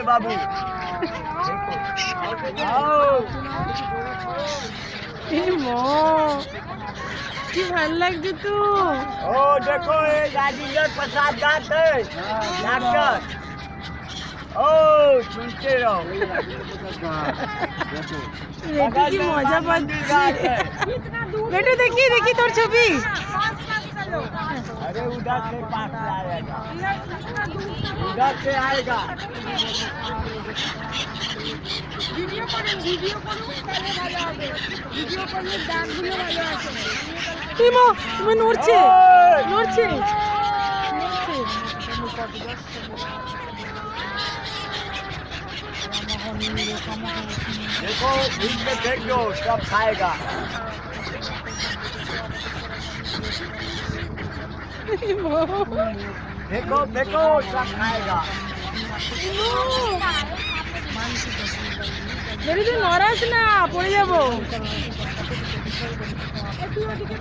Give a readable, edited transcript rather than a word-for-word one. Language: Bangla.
बाबू आओ কি ভাল লাগছে তো। ओ देखो ये राजेंद्र प्रसाद दास है डॉक्टर ओ सुनते रहो বেটু কি মজা পাচ্ছে। বেটু দেখি দেখি তোর ছবি। अरे उधर से पास आएगा उधर से आएगा ভিডিও করুন তাহলে ভালো হবে। ভিডিও করলে ডাকগুলো ভালো আসে। ইমো তুমি নড়ছে ओए! নড়ছে। देखो इसमें फेंक दो सब खाएगा देखो देखो सब खाएगा বেটু তুই নড়াস না পড়ে যাবো। একটু ওদিকে